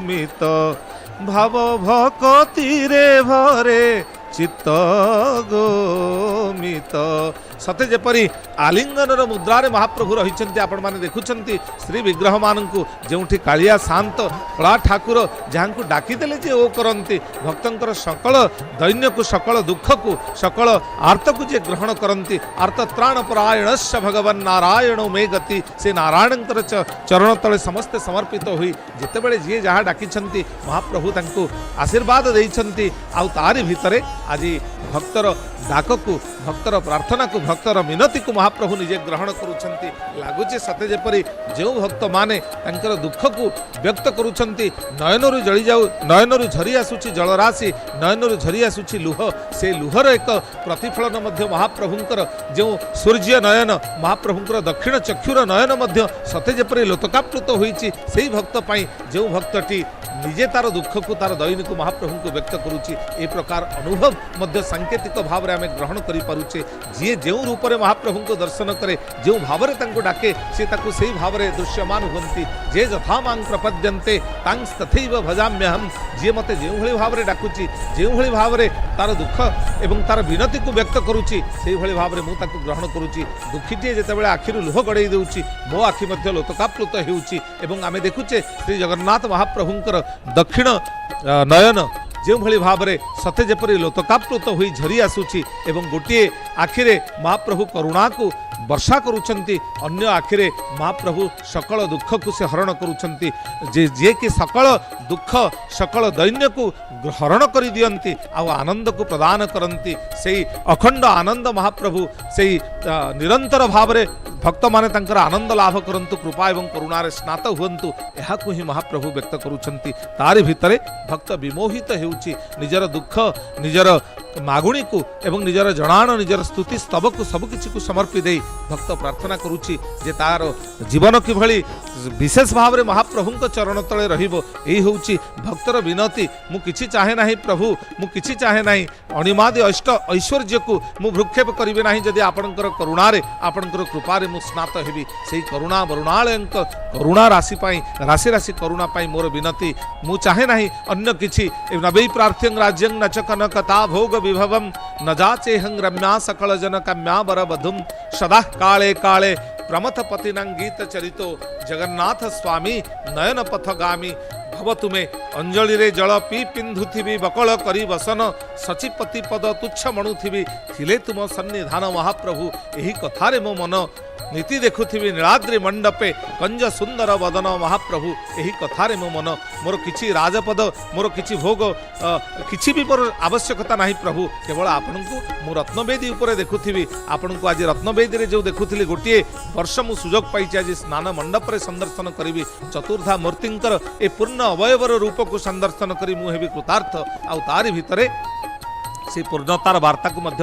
मित भाव भक्ति रे भरे चित्त गोमित सते जेपरी आलिंगनर मुद्रारे महाप्रभु रही आपण माने देखुछंती श्री विग्रह मानकु जेउठी कालिया शांत कला ठाकुर जहाँ डाकीदेले जे ओ करंती भक्तंकर सकल दैन्य को सकल दुख को सकल आर्त को जे ग्रहण करंती आर्त त्राण परायणस्य भगवान नारायण मे गति से नारायणंकर चरण तले समस्त समर्पित हुई जितेबेले जी जहाँ डाकिछंती महाप्रभु तांको आशीर्वाद देइछंती आउ तारि भितरे आज भक्तर डाककु भक्तर प्रार्थना को भक्तर मिनती को महाप्रभु निजे ग्रहण करुछंती लागुचे सते जेपरी जो भक्त माने तांकर दुख को व्यक्त करुछंती नयनरु जळी जाऊ नयनरु झरी आसुची जलराशि नयनरु झरी आसुची लुह से लुहर एक प्रतिफलन मध्य महाप्रभुंकर जो सूर्य नयन महाप्रभुंकर दक्षिण चक्षुर नयन मध्य सते जेपरी लोतकाप्लुत होईची सेही भक्त पाई जो भक्तटी निजे तार दुख को तार दैनिक महाप्रभु को व्यक्त करुची ए प्रकार अनुभव मध्य सांकेतिक भाव में आम ग्रहण करि पारुचे जी जो रूप में महाप्रभु को दर्शन करे जो भाव में डाके सी से भाव में दृश्यमान हुंती जे यथा मां प्रपद्यन्ते तांस तथैव भजाम्यहम जी मते जो भली भाव में डाकुची जो भली भाव में तार दुख एवं तार विनती को व्यक्त करुची से भली भाव में मुझे ग्रहण करुची दुखीटे जितेबाला आखिर लुह गड़े देउची मो आखि मध्य लोतकाप्लुत हेउची एवं आमे देखुचे श्री जगन्नाथ महाप्रभुंकर दक्षिण नयन जो भली भाव में सते जेपरी लोतकाप्लुत हुई झरी आसुची एवं गोटे आखिरे महाप्रभु करुणा को वर्षा करुछंती अन्य आखिरे महाप्रभु सकल दुख को से हरण करुछंती जे कि सकल दुख सकल दैन्य को हरण कर दियंती आ आनंद को प्रदान करंती से अखंड आनंद महाप्रभु से निरंतर भाव में भक्त माने तांकर आनंद लाभ करंतु कृपा एवं करुणार स्नात हुंतु यहा को ही महाप्रभु व्यक्त करुछंती तारि भितरे भक्त विमोहित हेउची निजर दुख निजर मागुणी को एवं निजर जनाण निजर स्तुति स्तव को सबकिछि को समर्पी दे भक्त प्रार्थना करुची जे तार जीवन किभली विशेष भाव में महाप्रभु चरण तले रहिबो एही होउची भक्तर विनती मु किछि चाहे नाही प्रभु मु किछि चाहे नाही अणिमादि अष्ट ऐश्वर्य को मु भ्रुक्षेप करिबे नाही जदि आपणकर करुणारे आपणकर कृपारे मु स्नात हेबी सेही करुणा वरुणालयंक करुणा राशि पाई राशि राशि करुणा पाई मोर विनती मु चाहे नाही अन्य किछि नबै प्रार्थ्यं राज्यं न च कनकता भोग विभवम न जाचेहं रम्या सकल जन काम्या वर बधुम सदा काले काले प्रमथ पतिनां गीत चरितो जगन्नाथ स्वामी नयन पथगामी भव तुमे अंजलि रे जल पी पिंधुथिबी बकल करी बसन सचिपति पद तुच्छ मणुथिबी थिले तुम सन्निधान महाप्रभु एही कथारे मो मन नीति देखुथिबी नीलाद्रि मंडपे कंज सुंदर वदन महाप्रभु एही कथारे मो मन मोर किछि राजपद मोर किछि भोग किछि भी मोर आवश्यकता नाही प्रभु केवल आपनकु मु रत्नवेदी ऊपर देखुथिबी आपनकु आज रत्नवेदी रे जो देखुथिली गोटिए वर्ष मु सुजोग पाइछि आज स्नान मंडप रे संदर्शन करिवि चतुर्धा मूर्तिंकर ए पूर्ण अवयवर रूप को संदर्शन करी मु हेबी कृतार्थ आ तारि भितरे से पूर्णतार वार्ता को मध्य